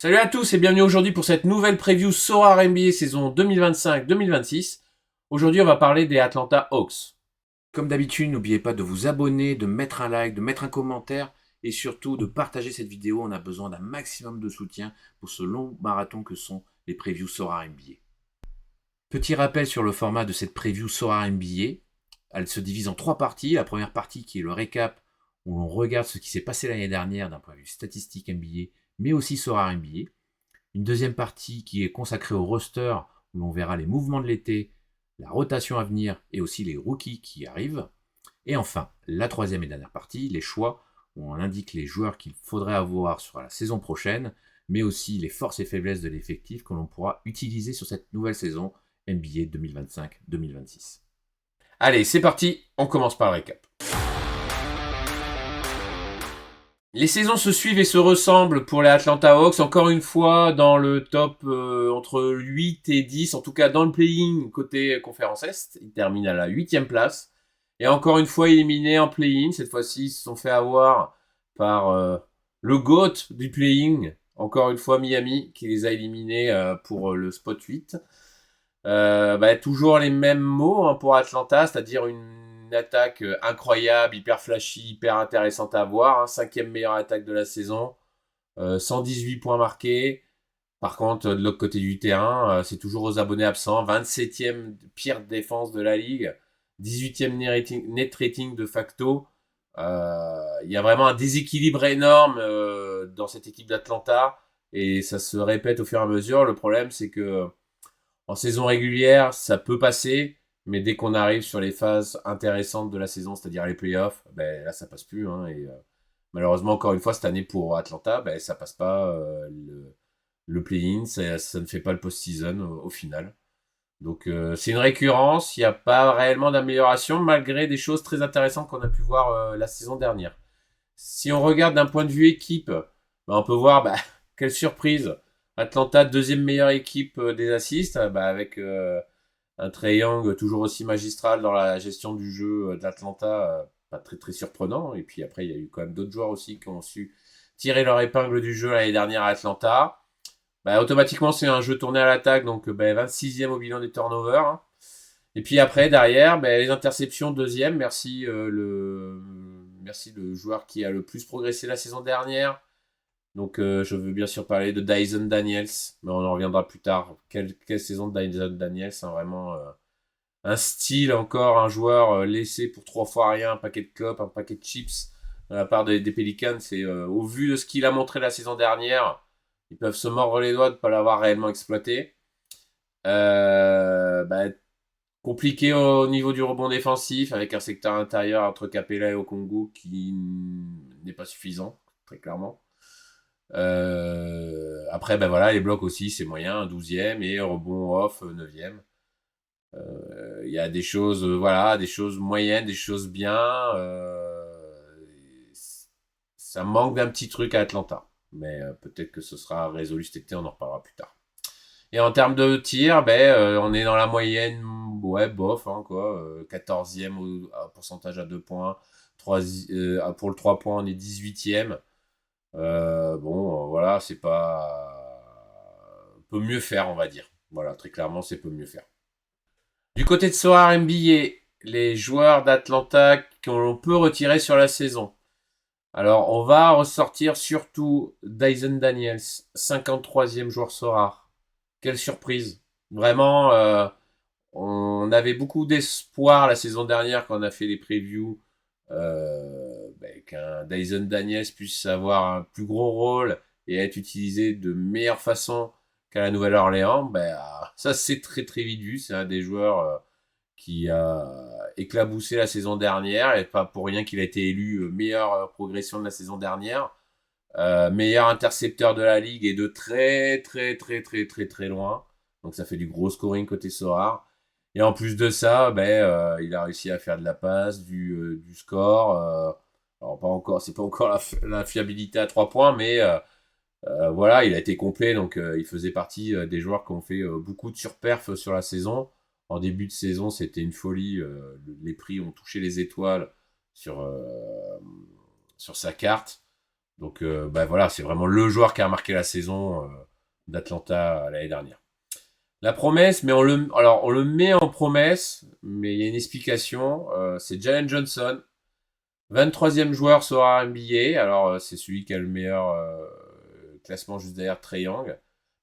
Salut à tous et bienvenue aujourd'hui pour cette nouvelle preview Sorare NBA saison 2025-2026. Aujourd'hui, on va parler des Atlanta Hawks. Comme d'habitude, n'oubliez pas de vous abonner, de mettre un like, de mettre un commentaire et surtout de partager cette vidéo. On a besoin d'un maximum de soutien pour ce long marathon que sont les previews Sorare NBA. Petit rappel sur le format de cette preview Sorare NBA. Elle se divise en 3 parties. La première partie qui est le récap où on regarde ce qui s'est passé l'année dernière d'un point de vue statistique NBA, mais aussi Sorare NBA. Une deuxième partie qui est consacrée au roster, où l'on verra les mouvements de l'été, la rotation à venir et aussi les rookies qui arrivent. Et enfin, la troisième et dernière partie, les choix, où on indique les joueurs qu'il faudrait avoir sur la saison prochaine, mais aussi les forces et faiblesses de l'effectif que l'on pourra utiliser sur cette nouvelle saison NBA 2025-2026. Allez, c'est parti, on commence par le récap. Les saisons se suivent et se ressemblent pour les Atlanta Hawks, encore une fois dans le top entre 8 et 10, en tout cas dans le play-in côté conférence Est. Ils terminent à la 8e place. Et encore une fois éliminés en play-in, cette fois-ci ils se sont fait avoir par le GOAT du play-in, encore une fois Miami, qui les a éliminés pour le spot 8. Toujours les mêmes mots pour Atlanta, c'est-à-dire une attaque incroyable, hyper flashy, hyper intéressante à voir. 5e meilleure attaque de la saison, 118 points marqués. Par contre, de l'autre côté du terrain, c'est toujours aux abonnés absents. 27e pire défense de la ligue, 18e net rating de facto. Il y a vraiment un déséquilibre énorme dans cette équipe d'Atlanta et ça se répète au fur et à mesure. Le problème, c'est que en saison régulière, ça peut passer, mais dès qu'on arrive sur les phases intéressantes de la saison, c'est-à-dire les playoffs, là, ça passe plus. Malheureusement, encore une fois, cette année pour Atlanta, ça passe pas le play-in, ça ne fait pas le post-season au final. Donc, c'est une récurrence. Il n'y a pas réellement d'amélioration, malgré des choses très intéressantes qu'on a pu voir la saison dernière. Si on regarde d'un point de vue équipe, on peut voir quelle surprise. Atlanta, deuxième meilleure équipe des assists, avec un Trae Young toujours aussi magistral dans la gestion du jeu d'Atlanta, pas très très surprenant. Et puis après, il y a eu quand même d'autres joueurs aussi qui ont su tirer leur épingle du jeu l'année dernière à Atlanta. Automatiquement, c'est un jeu tourné à l'attaque, donc 26e au bilan des turnovers. Hein. Et puis après, derrière, les interceptions, deuxième. Merci le joueur qui a le plus progressé la saison dernière. Donc je veux bien sûr parler de Dyson Daniels, mais on en reviendra plus tard. Quelle saison de Dyson Daniels, vraiment un style encore, un joueur laissé pour 3 fois rien, un paquet de clopes, un paquet de chips de la part des Pelicans. C'est au vu de ce qu'il a montré la saison dernière, ils peuvent se mordre les doigts de ne pas l'avoir réellement exploité. Compliqué au niveau du rebond défensif avec un secteur intérieur entre Capella et Okongu qui n'est pas suffisant, très clairement. Après, les blocs aussi, c'est moyen, 12e et rebond off, 9e. Il y a des choses, des choses moyennes, des choses bien. Ça manque d'un petit truc à Atlanta. Mais peut-être que ce sera résolu cet été, on en reparlera plus tard. Et en termes de tir, on est dans la moyenne, bof, 14e au pourcentage à 2 points. Pour le 3 points, on est 18e. C'est pas... On peut mieux faire, on va dire. Voilà, très clairement, c'est peut mieux faire. Du côté de Sorare NBA, les joueurs d'Atlanta qu'on peut retirer sur la saison. Alors, on va ressortir surtout Dyson Daniels, 53e joueur Sorare. Quelle surprise. Vraiment, on avait beaucoup d'espoir la saison dernière quand on a fait les previews qu'un Dyson Daniels puisse avoir un plus gros rôle et être utilisé de meilleure façon qu'à la Nouvelle-Orléans. Ça, c'est très très vite vu. C'est un des joueurs qui a éclaboussé la saison dernière et pas pour rien qu'il a été élu meilleure progression de la saison dernière. Meilleur intercepteur de la ligue et de très très très très très très loin. Donc ça fait du gros scoring côté Sorare. Et en plus de ça, il a réussi à faire de la passe, du score. Alors pas encore, c'est pas encore la fiabilité à 3 points, mais il a été complet. Donc il faisait partie des joueurs qui ont fait beaucoup de surperf sur la saison. En début de saison, c'était une folie. Les prix ont touché les étoiles sur sa carte. Donc voilà, c'est vraiment le joueur qui a marqué la saison d'Atlanta l'année dernière. La promesse, mais on le met en promesse, mais il y a une explication. C'est Jalen Johnson, 23e joueur sur NBA. Alors c'est celui qui a le meilleur classement juste derrière Trae Young.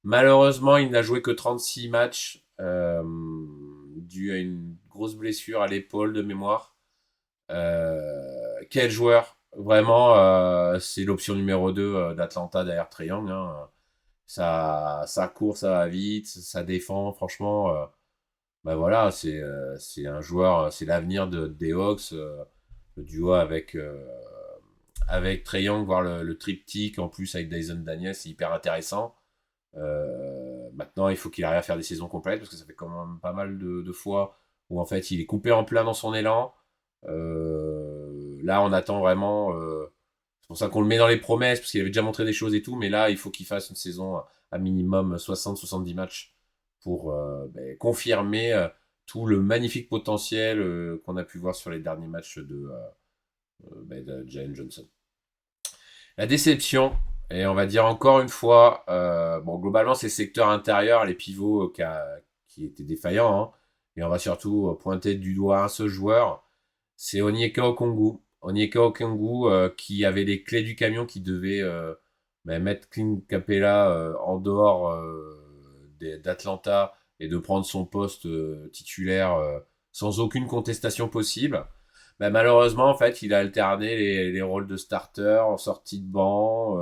Malheureusement, il n'a joué que 36 matchs dû à une grosse blessure à l'épaule de mémoire. Quel joueur! Vraiment, c'est l'option numéro 2 d'Atlanta derrière Trae Young. Hein. Ça court, ça va vite, ça défend. Franchement, voilà, c'est un joueur, c'est l'avenir des Hawks. Le duo avec Trae Young, voire le triptyque en plus avec Dyson Daniels, c'est hyper intéressant. Maintenant, il faut qu'il arrive à faire des saisons complètes parce que ça fait quand même pas mal de fois où en fait il est coupé en plein dans son élan. Là, on attend vraiment. C'est pour ça qu'on le met dans les promesses parce qu'il avait déjà montré des choses et tout, mais là, il faut qu'il fasse une saison à minimum 60-70 matchs pour confirmer tout le magnifique potentiel qu'on a pu voir sur les derniers matchs de Jalen Johnson. La déception, et on va dire encore une fois, globalement, c'est le secteur intérieur, les pivots qui étaient défaillants, hein, et on va surtout pointer du doigt un seul joueur, c'est Onyeka Okongwu. Onyeka Okongwu qui avait les clés du camion, qui devait mettre Clint Capella en dehors d'Atlanta et de prendre son poste titulaire sans aucune contestation possible. Malheureusement, en fait, il a alterné les rôles de starter en sortie de banc.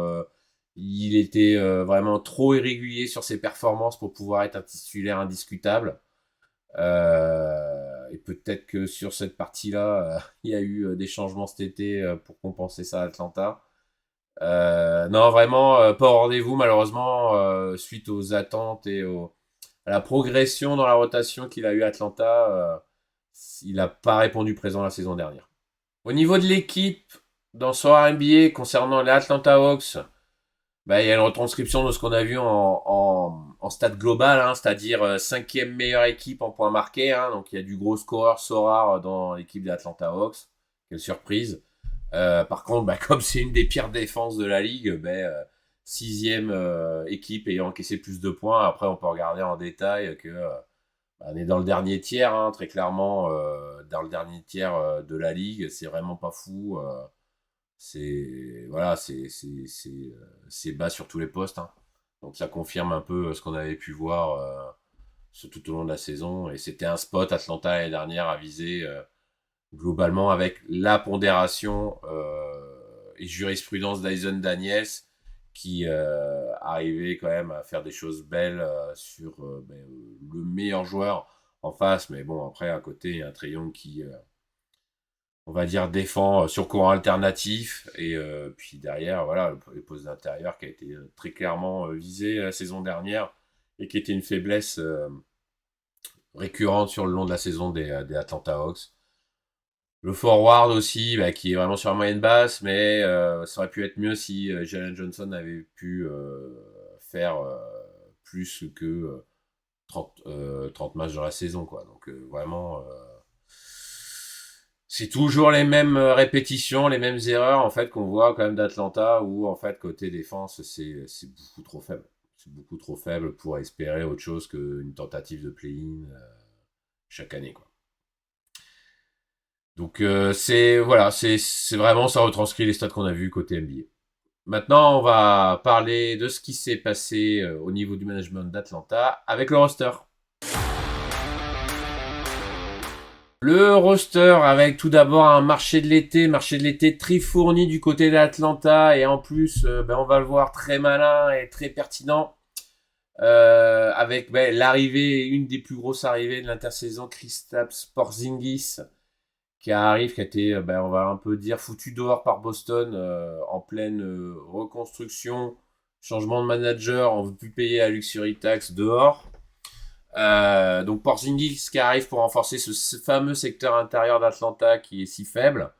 Il était vraiment trop irrégulier sur ses performances pour pouvoir être un titulaire indiscutable. Et peut-être que sur cette partie-là, il y a eu des changements cet été pour compenser ça à Atlanta. Non, vraiment, pas au rendez-vous, malheureusement, suite aux attentes et à la progression dans la rotation qu'il a eu à Atlanta. Il n'a pas répondu présent la saison dernière. Au niveau de l'équipe, dans son NBA, concernant les Atlanta Hawks, il y a une retranscription de ce qu'on a vu en stade global, hein, c'est-à-dire cinquième meilleure équipe en points marqués. Hein, donc il y a du gros scoreur Sorar dans l'équipe des Atlanta Hawks. Quelle surprise. Par contre, comme c'est une des pires défenses de la ligue, sixième équipe ayant encaissé plus de points. Après, on peut regarder en détail que on est dans le dernier tiers, hein, très clairement, dans le dernier tiers de la ligue. C'est vraiment pas fou. C'est bas sur tous les postes. Hein. Donc ça confirme un peu ce qu'on avait pu voir tout au long de la saison. Et c'était un spot Atlanta l'année dernière à viser globalement avec la pondération et jurisprudence d'Dyson Daniels qui arrivait quand même à faire des choses belles sur le meilleur joueur en face. Mais bon, après, à côté, il y a un Trae Young qui, on va dire, défend sur courant alternatif. Et puis derrière, voilà, les postes d'intérieur qui a été très clairement visé la saison dernière et qui était une faiblesse récurrente sur le long de la saison des Atlanta Hawks. Le forward aussi, qui est vraiment sur la moyenne basse, mais ça aurait pu être mieux si Jalen Johnson avait pu faire plus que 30 matchs dans la saison, quoi. Donc vraiment, c'est toujours les mêmes répétitions, les mêmes erreurs en fait qu'on voit quand même d'Atlanta, où en fait côté défense c'est beaucoup trop faible. C'est beaucoup trop faible pour espérer autre chose qu'une tentative de play-in chaque année, quoi. Donc c'est vraiment, ça retranscrit les stats qu'on a vus côté NBA. Maintenant, on va parler de ce qui s'est passé au niveau du management d'Atlanta avec le roster. Le roster avec tout d'abord un marché de l'été très fourni du côté d'Atlanta, et en plus, on va le voir, très malin et très pertinent. Avec l'arrivée, une des plus grosses arrivées de l'intersaison, Kristaps Porzingis, qui a été, on va un peu dire, foutu dehors par Boston en pleine reconstruction, changement de manager, on veut plus payer la luxury tax dehors. Donc Porzingis qui arrive pour renforcer ce fameux secteur intérieur d'Atlanta qui est si faible.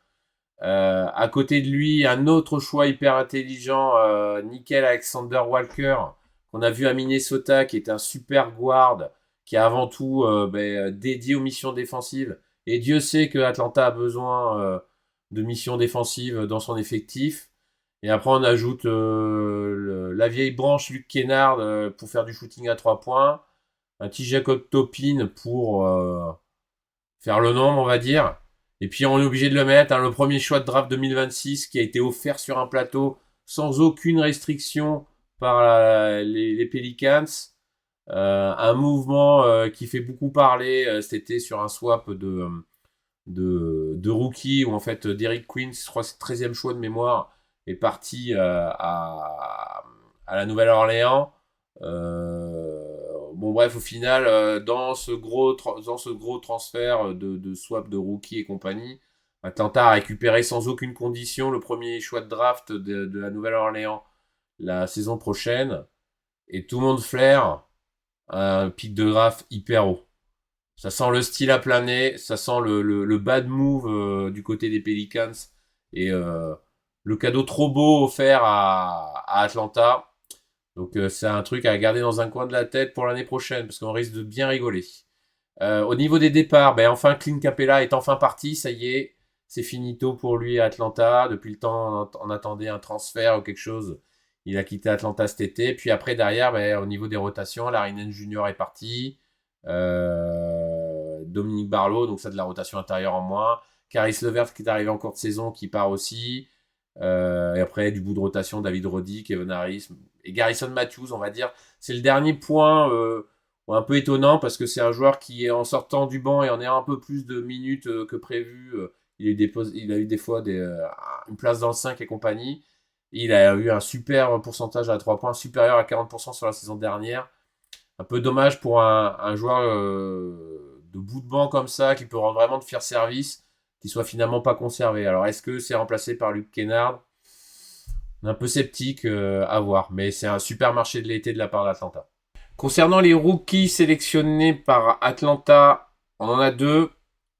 À côté de lui, un autre choix hyper intelligent, Nickel Alexander Walker, qu'on a vu à Minnesota, qui est un super guard, qui est avant tout dédié aux missions défensives. Et Dieu sait que Atlanta a besoin de missions défensives dans son effectif. Et après, on ajoute la vieille branche Luke Kennard pour faire du shooting à 3 points. Un petit Jacob Topin pour faire le nombre, on va dire. Et puis, on est obligé de le mettre. Hein, le premier choix de draft 2026 qui a été offert sur un plateau sans aucune restriction par les Pelicans. Un mouvement qui fait beaucoup parler cet été sur un swap de rookie où en fait Derrick Queen, je crois que c'est le 13e choix de mémoire, est parti à la Nouvelle-Orléans. Bon bref, au final, dans ce gros transfert de swap de rookie et compagnie, Atlanta a récupéré sans aucune condition le premier choix de draft de la Nouvelle-Orléans la saison prochaine. Et tout le monde flaire un pic de draft hyper haut. Ça sent le style à plein nez, ça sent le bad move du côté des Pelicans et le cadeau trop beau offert à Atlanta. Donc c'est un truc à garder dans un coin de la tête pour l'année prochaine parce qu'on risque de bien rigoler. Au niveau des départs, ben enfin Clint Capella est enfin parti, ça y est, c'est finito pour lui à Atlanta. Depuis le temps, on attendait un transfert ou quelque chose. Il a quitté Atlanta cet été. Puis après, derrière, ben, au niveau des rotations, Larry Nance Jr. est parti. Dominique Barlow, donc ça de la rotation intérieure en moins. Caris Levert qui est arrivé en cours de saison, qui part aussi. Et après, du bout de rotation, David Roddy, Kevin Harris et Garrison Matthews, on va dire. C'est le dernier point un peu étonnant parce que c'est un joueur qui est en sortant du banc et en ayant un peu plus de minutes que prévu. Il a eu des fois une place dans le 5 et compagnie. Il a eu un super pourcentage à 3 points, supérieur à 40% sur la saison dernière. Un peu dommage pour un joueur de bout de banc comme ça, qui peut rendre vraiment de fiers services, qui soit finalement pas conservé. Alors est-ce que c'est remplacé par Luke Kennard? On est un peu sceptique à voir, mais c'est un super marché de l'été de la part d'Atlanta. Concernant les rookies sélectionnés par Atlanta, on en a deux.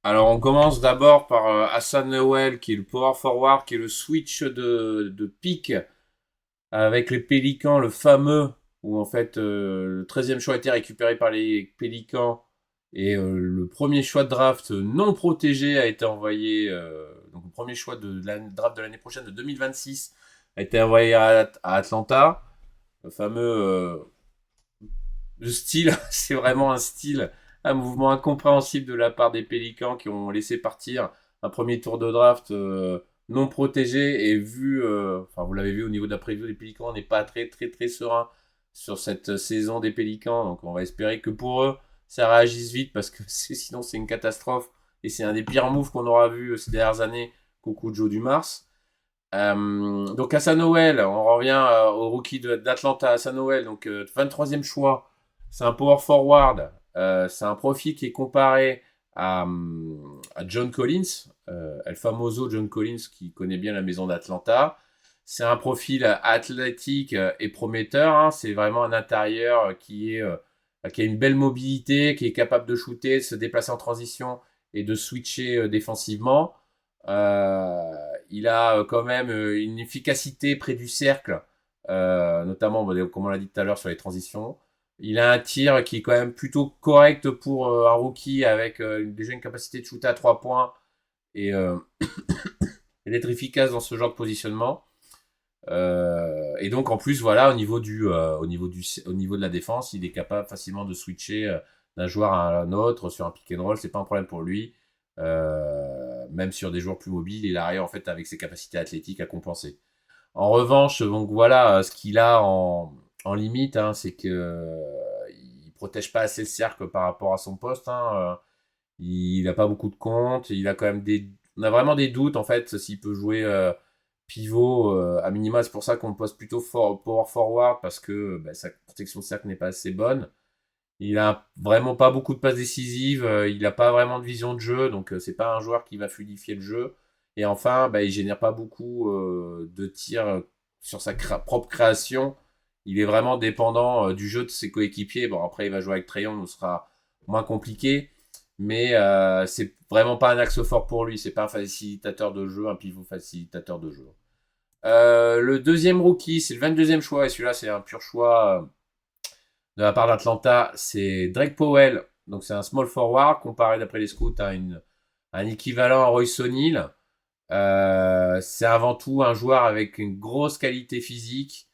Alors on commence d'abord par Hassan Noel, qui est le power forward, qui est le switch de pick avec les Pélicans, le fameux, où en fait le 13e choix a été récupéré par les Pélicans et le premier choix de draft non protégé a été envoyé, donc le premier choix de la draft de l'année prochaine de 2026 a été envoyé à Atlanta. Le fameux le style, c'est vraiment un style, un mouvement incompréhensible de la part des Pélicans qui ont laissé partir un premier tour de draft non protégé et vu, enfin vous l'avez vu au niveau de la preview des Pélicans, on n'est pas très très très serein sur cette saison des Pélicans, donc on va espérer que pour eux ça réagisse vite parce que sinon c'est une catastrophe et c'est un des pires moves qu'on aura vu ces dernières années qu'au coup de Joe Dumars. Donc Hassan Noel, on revient au rookie d'Atlanta, Hassan Noel, donc 23e choix, c'est un power forward, c'est un profil qui est comparé à John Collins, El Famoso John Collins qui connaît bien la maison d'Atlanta. C'est un profil athlétique et prometteur, hein. C'est vraiment un intérieur qui a une belle mobilité, qui est capable de shooter, de se déplacer en transition et de switcher défensivement. Il a quand même une efficacité près du cercle, notamment, comme on l'a dit tout à l'heure, sur les transitions. Il a un tir qui est quand même plutôt correct pour un rookie avec déjà une capacité de shooter à 3 points et, et d'être efficace dans ce genre de positionnement. Et donc en plus voilà au niveau de la défense, il est capable facilement de switcher d'un joueur à un autre sur un pick and roll, c'est pas un problème pour lui. Même sur des joueurs plus mobiles, il arrive en fait avec ses capacités athlétiques à compenser. En revanche, donc voilà, ce qu'il a en limite, hein, c'est que il protège pas assez le cercle par rapport à son poste. Hein, il a pas beaucoup de comptes, il a quand même on a vraiment des doutes en fait s'il peut jouer pivot à minima. C'est pour ça qu'on le pose plutôt power forward parce que sa protection de cercle n'est pas assez bonne. Il a vraiment pas beaucoup de passes décisives, il a pas vraiment de vision de jeu, donc c'est pas un joueur qui va fluidifier le jeu. Et enfin, il génère pas beaucoup de tirs sur sa propre création. Il est vraiment dépendant du jeu de ses coéquipiers. Bon, après, il va jouer avec Trae Young, ce sera moins compliqué, mais c'est vraiment pas un axe fort pour lui. C'est pas un facilitateur de jeu, un pivot facilitateur de jeu. Le deuxième rookie, c'est le 22e choix, et celui-là, c'est un pur choix de la part d'Atlanta, c'est Drake Powell. Donc c'est un small forward comparé d'après les scouts à un équivalent à Royce O'Neal. C'est avant tout un joueur avec une grosse qualité physique.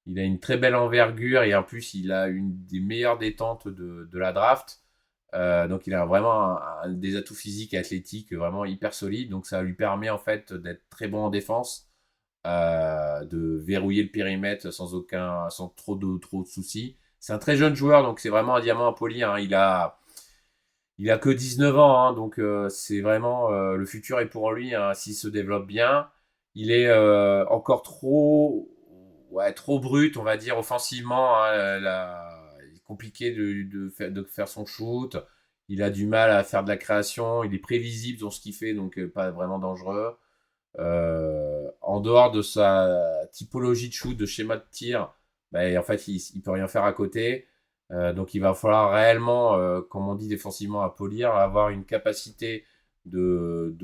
Il a une très belle envergure et en plus il a une des meilleures détentes de la draft. Donc il a vraiment des atouts physiques et athlétiques vraiment hyper solides. Donc ça lui permet en fait d'être très bon en défense, de verrouiller le périmètre sans trop de soucis. C'est un très jeune joueur, donc c'est vraiment un diamant à polir, hein. Il a que 19 ans, hein, donc c'est vraiment le futur est pour lui, hein, s'il se développe bien. Il est encore trop brut, on va dire offensivement, hein, il est compliqué de faire son shoot. Il a du mal à faire de la création. Il est prévisible dans ce qu'il fait, donc pas vraiment dangereux. En dehors de sa typologie de shoot, de schéma de tir, ben, en fait, il peut rien faire à côté. Donc, il va falloir réellement, comme on dit défensivement, à polir, avoir une capacité de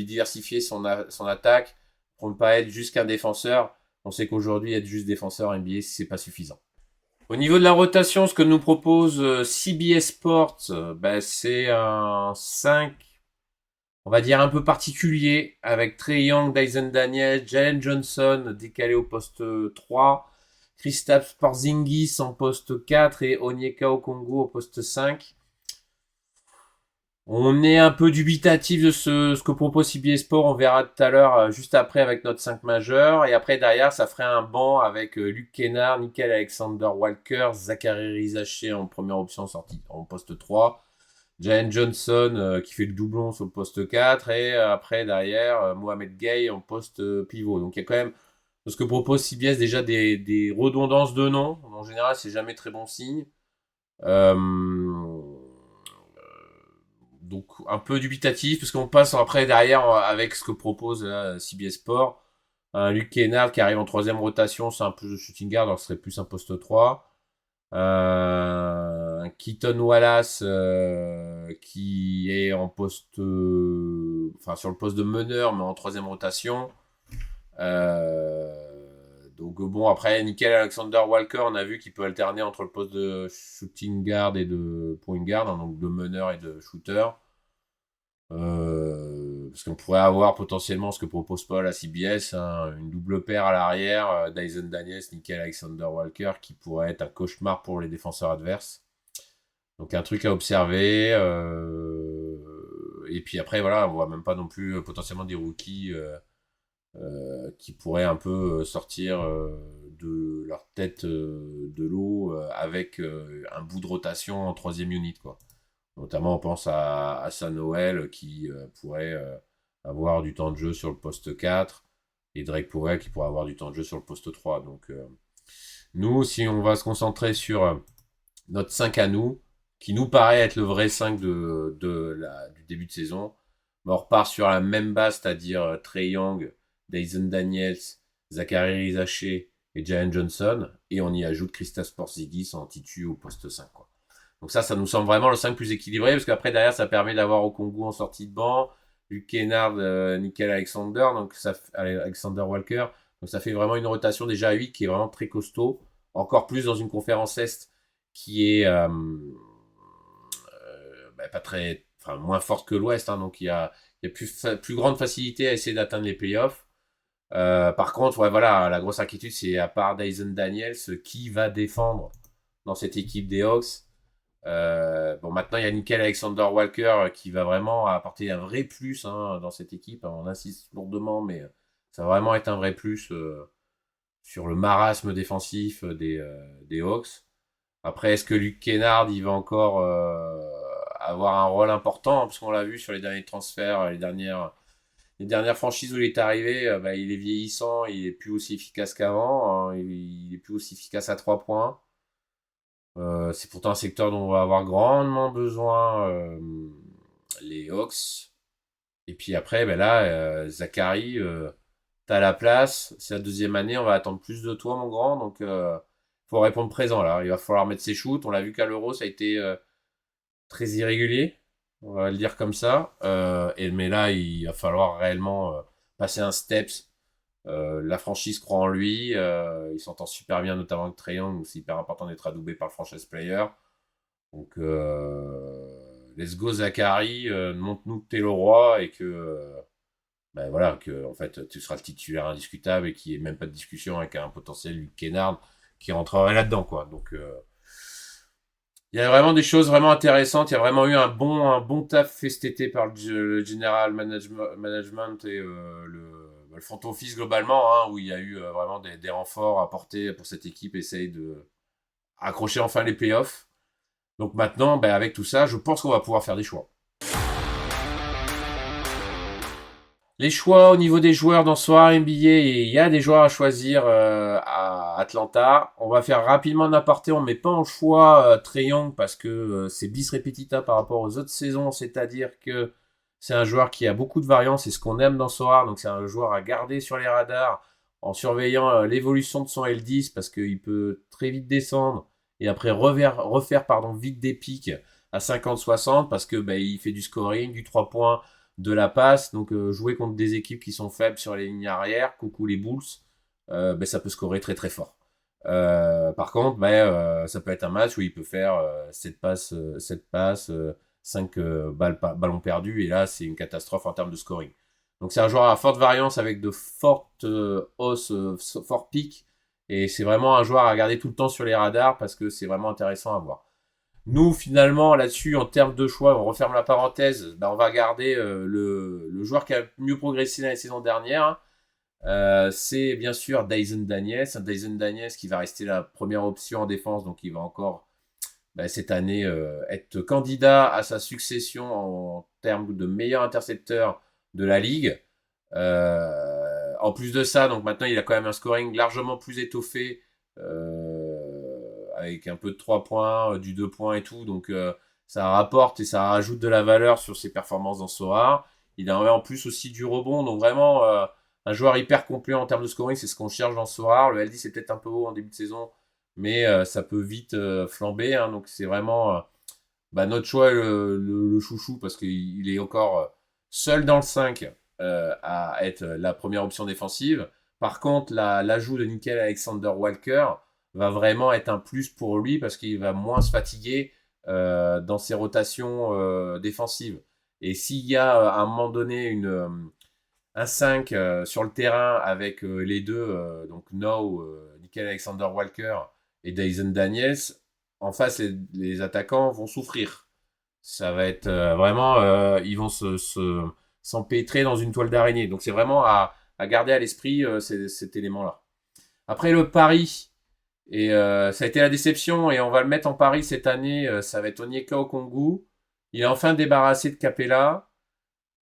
diversifier son attaque pour ne pas être juste qu'un défenseur. On sait qu'aujourd'hui, être juste défenseur NBA, c'est pas suffisant. Au niveau de la rotation, ce que nous propose CBS Sports, ben, c'est un 5, on va dire un peu particulier, avec Trae Young, Dyson Daniels, Jalen Johnson décalé au poste 3, Kristaps Porzingis en poste 4 et Onyeka Okongwu au poste 5. On est un peu dubitatif de ce que propose CBS Sport. On verra tout à l'heure, juste après, avec notre 5 majeur. Et après, derrière, ça ferait un banc avec Luke Kennard, Nickel Alexander-Walker, Zachary Rizaché en première option sortie en poste 3. Jalen Johnson qui fait le doublon sur le poste 4. Et après, derrière, Mohamed Gay en poste pivot. Donc, il y a quand même, de ce que propose CBS, déjà des redondances de noms. En général, c'est jamais très bon signe. Euh, donc un peu dubitatif parce qu'on passe après derrière avec ce que propose CBS Sport. Un Luke Kennard qui arrive en troisième rotation, c'est un peu de shooting guard, alors ce serait plus un poste 3. Un Keaton Wallace qui est en poste, enfin sur le poste de meneur mais en troisième rotation. Donc bon, après Nickel Alexander Walker, on a vu qu'il peut alterner entre le poste de shooting guard et de point guard, hein, donc de meneur et de shooter. Parce qu'on pourrait avoir potentiellement ce que propose Paul à CBS, hein, une double paire à l'arrière, Dyson Daniels, Nickel Alexander Walker, qui pourrait être un cauchemar pour les défenseurs adverses. Donc un truc à observer. Et puis après, voilà, on voit même pas non plus potentiellement des rookies qui pourraient un peu sortir de leur tête de l'eau avec un bout de rotation en troisième unit, quoi. Notamment, on pense à San Noël qui pourrait avoir du temps de jeu sur le poste 4 et Drake Powell qui pourrait avoir du temps de jeu sur le poste 3. Donc, nous, si on va se concentrer sur notre 5 à nous, qui nous paraît être le vrai 5 du début de saison, mais on repart sur la même base, c'est-à-dire Trae Young, Dyson Daniels, Zachary Rizaché et Jalen Johnson, et on y ajoute Kristaps Porzingis en titu au poste 5, quoi. Donc ça nous semble vraiment le 5 plus équilibré, parce qu'après, derrière, ça permet d'avoir Okongwu en sortie de banc, Luke Kennard, Nickel Alexander, donc Alexander Walker. Donc ça fait vraiment une rotation déjà à 8 qui est vraiment très costaud. Encore plus dans une conférence Est qui est pas très, enfin, moins forte que l'Ouest, hein, donc il y a plus grande facilité à essayer d'atteindre les playoffs. Par contre, ouais, voilà, la grosse inquiétude, c'est à part Dyson Daniels, qui va défendre dans cette équipe des Hawks. Bon, maintenant, il y a Nickel Alexander Walker qui va vraiment apporter un vrai plus, hein, dans cette équipe. On insiste lourdement, mais ça va vraiment être un vrai plus sur le marasme défensif des Hawks. Après, est-ce que Luke Kennard, il va encore avoir un rôle important? Parce qu'on l'a vu sur les derniers transferts, les dernières franchises où il est arrivé, bah, il est vieillissant, il est plus aussi efficace qu'avant, hein, il est plus aussi efficace à 3 points. C'est pourtant un secteur dont on va avoir grandement besoin, les Hawks. Et puis après, ben là, Zachary, t'as la place, c'est la deuxième année, on va attendre plus de toi, mon grand. Donc, faut répondre présent là. Il va falloir mettre ses shoots. On l'a vu qu'à l'Euro, ça a été très irrégulier, on va le dire comme ça. Mais là, il va falloir réellement passer un steps. La franchise croit en lui. Il s'entend super bien, notamment avec Trae Young, donc c'est hyper important d'être adoubé par le franchise player. Donc, let's go Zachary, montre-nous que t'es le roi et que ben voilà, que en fait, tu seras le titulaire indiscutable et qu'il n'y ait même pas de discussion avec un potentiel Luke Kennard qui rentrerait là-dedans, quoi. Donc, il y a vraiment des choses vraiment intéressantes. Il y a vraiment eu un bon taf fait cet été par le General Management et le front office globalement, hein, où il y a eu vraiment des renforts apportés pour cette équipe, essaye de accrocher enfin les playoffs. Donc maintenant, ben, avec tout ça, je pense qu'on va pouvoir faire des choix. Les choix au niveau des joueurs dans ce soir NBA, il y a des joueurs à choisir à Atlanta. On va faire rapidement un aparté, on met pas en choix Trae Young parce que c'est bis repetita par rapport aux autres saisons, c'est-à-dire que c'est un joueur qui a beaucoup de variance, c'est ce qu'on aime dans ce soir, donc c'est un joueur à garder sur les radars en surveillant l'évolution de son L10 parce qu'il peut très vite descendre et après refaire vite des pics à 50-60 parce que il fait du scoring, du 3 points, de la passe. Donc jouer contre des équipes qui sont faibles sur les lignes arrière, coucou les Bulls, ça peut scorer très très fort. Par contre, ça peut être un match où il peut faire 7 passes, 5 ballons perdus, et là c'est une catastrophe en termes de scoring. Donc c'est un joueur à forte variance avec de fortes hausses, forts pics, et c'est vraiment un joueur à garder tout le temps sur les radars parce que c'est vraiment intéressant à voir. Nous, finalement, là-dessus, en termes de choix, on referme la parenthèse, on va garder le joueur qui a le mieux progressé la saison dernière. C'est bien sûr Dyson Daniels. Dyson Daniels qui va rester la première option en défense, donc il va encore cette année être candidat à sa succession en termes de meilleur intercepteur de la ligue. En plus de ça, donc maintenant il a quand même un scoring largement plus étoffé, avec un peu de 3 points, du 2 points et tout. Donc ça rapporte et ça rajoute de la valeur sur ses performances dans Sora. Il a en plus aussi du rebond, donc vraiment un joueur hyper complet en termes de scoring, c'est ce qu'on cherche dans Sora. Le LD c'est peut-être un peu haut en début de saison, mais ça peut vite flamber, hein. Donc c'est vraiment notre choix, le chouchou, parce qu'il est encore seul dans le 5 à être la première option défensive. Par contre, l'ajout de Nickel Alexander Walker va vraiment être un plus pour lui parce qu'il va moins se fatiguer dans ses rotations défensives. Et s'il y a à un moment donné un 5 sur le terrain avec les deux, donc No, Nickel Alexander Walker et Dyson Daniels, en face, les attaquants vont souffrir. Ça va être vraiment, ils vont s'empêtrer dans une toile d'araignée. Donc c'est vraiment à garder à l'esprit cet élément-là. Après le pari, et ça a été la déception, et on va le mettre en pari cette année, ça va être Onyeka Okongwu. Il est enfin débarrassé de Capella.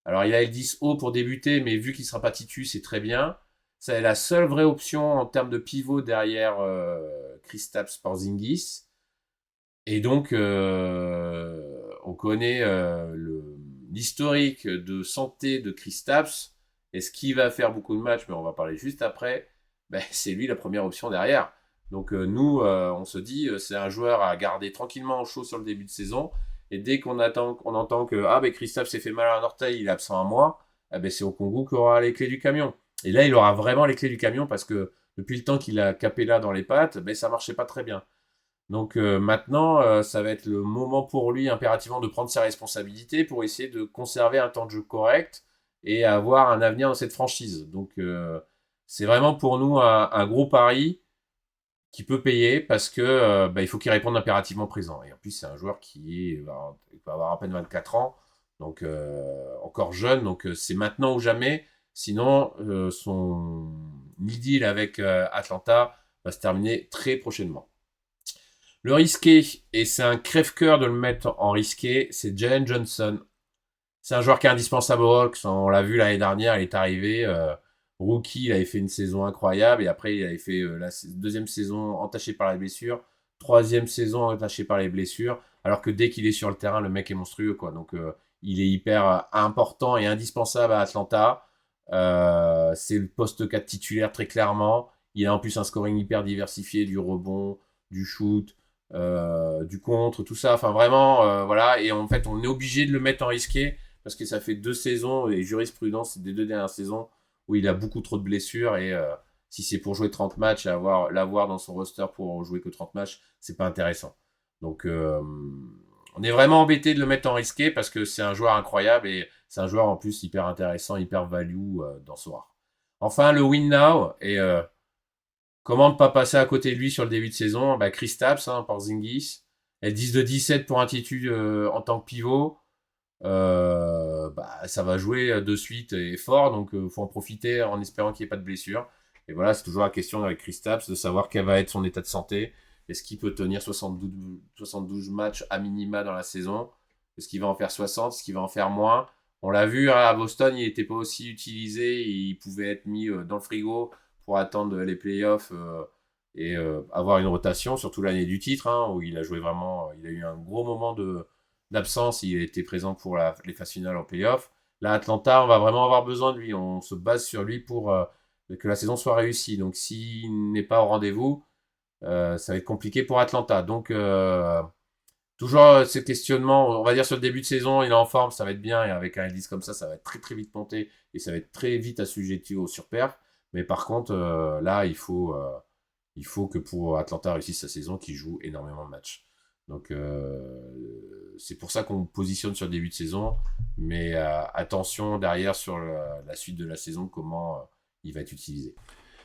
Alors il a le 10 haut pour débuter, mais vu qu'il ne sera pas titu, c'est très bien. C'est la seule vraie option en termes de pivot derrière Kristaps Porzingis. Et donc, on connaît l'historique de santé de Kristaps. Est-ce qu'il va faire beaucoup de matchs? Mais on va parler juste après. C'est lui la première option derrière. Donc nous, on se dit, c'est un joueur à garder tranquillement au chaud sur le début de saison. Et dès qu'on entend que Kristaps s'est fait mal à un orteil, il est absent un mois, c'est Okongwu qui aura les clés du camion. Et là, il aura vraiment les clés du camion parce que depuis le temps qu'il a Capella dans les pattes, ça marchait pas très bien. Donc maintenant, ça va être le moment pour lui impérativement de prendre ses responsabilités pour essayer de conserver un temps de jeu correct et avoir un avenir dans cette franchise. Donc c'est vraiment pour nous un gros pari qui peut payer parce que il faut qu'il réponde impérativement présent. Et en plus, c'est un joueur qui va avoir à peine 24 ans, donc encore jeune. Donc c'est maintenant ou jamais. Sinon, son mid-deal avec Atlanta va se terminer très prochainement. Le risqué, et c'est un crève-cœur de le mettre en risqué, c'est Jalen Johnson. C'est un joueur qui est indispensable aux Hawks. On l'a vu l'année dernière, il est arrivé. Rookie, il avait fait une saison incroyable. Et après, il avait fait la deuxième saison entachée par les blessures. Troisième saison entachée par les blessures. Alors que dès qu'il est sur le terrain, le mec est monstrueux, quoi. Donc, il est hyper important et indispensable à Atlanta. C'est le poste 4 titulaire, très clairement. Il a en plus un scoring hyper diversifié, du rebond, du shoot, du contre, tout ça. Enfin, vraiment, voilà. Et en fait, on est obligé de le mettre en risqué parce que ça fait 2 saisons, et jurisprudence des 2 dernières saisons, où il a beaucoup trop de blessures, et si c'est pour jouer 30 matchs et l'avoir dans son roster pour jouer que 30 matchs, c'est pas intéressant. Donc on est vraiment embêté de le mettre en risqué parce que c'est un joueur incroyable et c'est un joueur en plus hyper intéressant, hyper value dans Soar. Enfin, le win now, et comment ne pas passer à côté de lui sur le début de saison? Bah, Kristaps, Porzingis. Elles disent de 17 pour un titu en tant que pivot. Bah, ça va jouer de suite et fort, donc faut en profiter en espérant qu'il n'y ait pas de blessure. Et voilà, c'est toujours la question avec Kristaps de savoir quel va être son état de santé. Est-ce qu'il peut tenir 72 matchs à minima dans la saison? Est-ce qu'il va en faire 60? Est-ce qu'il va en faire moins? On l'a vu à Boston, il n'était pas aussi utilisé. Il pouvait être mis dans le frigo pour attendre les playoffs et avoir une rotation, surtout l'année du titre, où il a joué vraiment. Il a eu un gros moment d'absence. Il était présent pour les phases finales en playoff. Là, Atlanta, on va vraiment avoir besoin de lui. On se base sur lui pour que la saison soit réussie. Donc, s'il n'est pas au rendez-vous, ça va être compliqué pour Atlanta. Donc, toujours ce questionnement, on va dire sur le début de saison, il est en forme, ça va être bien. Et avec un indice comme ça va être très très vite monté et ça va être très vite assujetti au surperf. Mais par contre, là, il faut que pour Atlanta réussisse sa saison, qu'il joue énormément de matchs. Donc, c'est pour ça qu'on positionne sur le début de saison. Mais attention derrière sur la suite de la saison, comment il va être utilisé.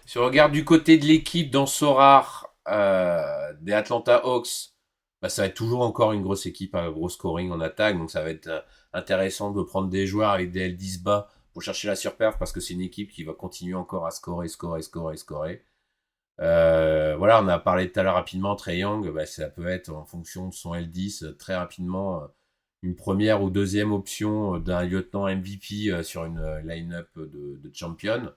Si on regarde du côté de l'équipe dans Sorar des Atlanta Hawks, bah, ça va être toujours encore une grosse équipe, un gros scoring en attaque. Donc ça va être intéressant de prendre des joueurs avec des L10 bas pour chercher la surperf parce que c'est une équipe qui va continuer encore à scorer. Voilà, on a parlé tout à l'heure rapidement, Trae Young, bah, ça peut être en fonction de son L10 très rapidement une première ou deuxième option d'un lieutenant MVP sur une line-up de champion.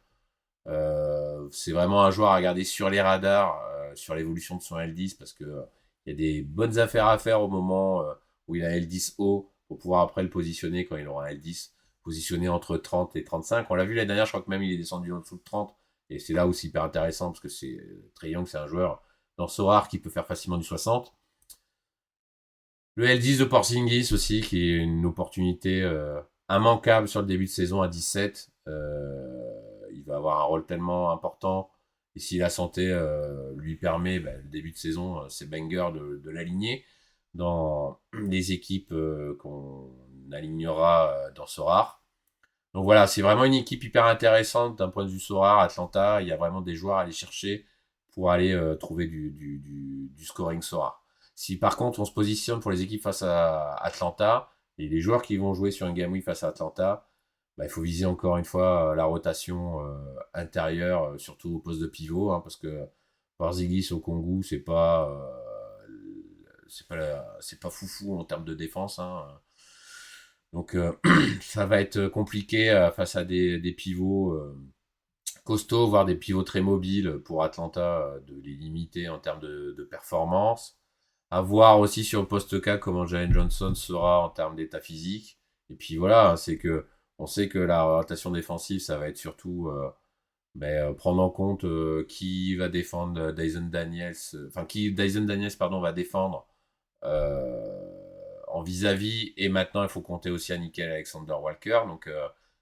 C'est vraiment un joueur à regarder sur les radars, sur l'évolution de son L10 parce que il y a des bonnes affaires à faire au moment où il a L10 haut pour pouvoir après le positionner quand il aura un L10 positionné entre 30 et 35. On l'a vu l'année dernière, je crois que même il est descendu en dessous de 30 et c'est là où c'est hyper intéressant parce que c'est Trae Young, c'est un joueur dans Sorar qui peut faire facilement du 60. Le L10 de Porzingis aussi qui est une opportunité immanquable sur le début de saison à 17. Il va avoir un rôle tellement important. Et si la santé lui permet, le début de saison, c'est banger de l'aligner dans les équipes qu'on alignera dans Sorar. Donc voilà, c'est vraiment une équipe hyper intéressante d'un point de vue Sorar, Atlanta. Il y a vraiment des joueurs à aller chercher pour aller trouver du scoring Sorar. Si par contre on se positionne pour les équipes face à Atlanta, et les joueurs qui vont jouer sur une game week face à Atlanta, il faut viser encore une fois la rotation intérieure, surtout au poste de pivot, parce que Porzingis au Congo, c'est pas foufou en termes de défense. Donc ça va être compliqué face à des pivots costauds, voire des pivots très mobiles pour Atlanta, de les limiter en termes de performance. À voir aussi sur le poste K comment Jalen Johnson sera en termes d'état physique. Et puis voilà, c'est que on sait que la rotation défensive, ça va être surtout prendre en compte qui va défendre Dyson Daniels, qui Dyson Daniels pardon va défendre en vis-à-vis. Et maintenant, il faut compter aussi à Nickel Alexander Walker. Donc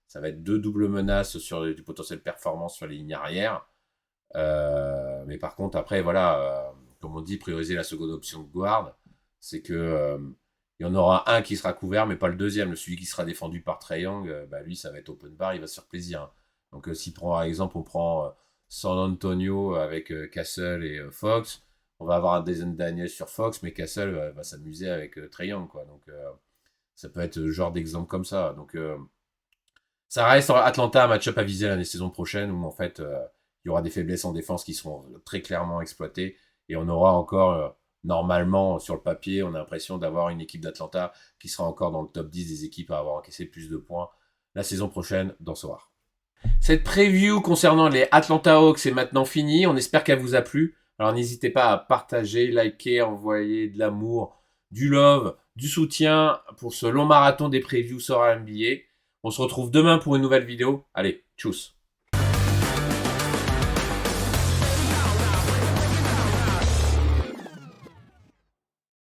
ça va être deux doubles menaces sur du potentiel performance sur les lignes arrière. Mais par contre, après, voilà, comme on dit, prioriser la seconde option de guard, c'est que il y en aura un qui sera couvert, mais pas le deuxième. Celui qui sera défendu par Trae Young, lui, ça va être open bar, il va se faire plaisir. Donc, si par exemple, on prend San Antonio avec Castle et Fox, on va avoir un Dyson Daniels sur Fox, mais Castle va s'amuser avec Trae Young, quoi. Donc, ça peut être le genre d'exemple comme ça. Donc, ça reste Atlanta un match-up à viser l'année saison prochaine où en fait il y aura des faiblesses en défense qui seront très clairement exploitées et on aura encore normalement sur le papier on a l'impression d'avoir une équipe d'Atlanta qui sera encore dans le top 10 des équipes à avoir encaissé plus de points la saison prochaine dans Soar. Cette preview concernant les Atlanta Hawks est maintenant finie, on espère qu'elle vous a plu. Alors n'hésitez pas à partager, liker, envoyer de l'amour, du love, du soutien pour ce long marathon des previews Soar NBA. On se retrouve demain pour une nouvelle vidéo. Allez, tchuss!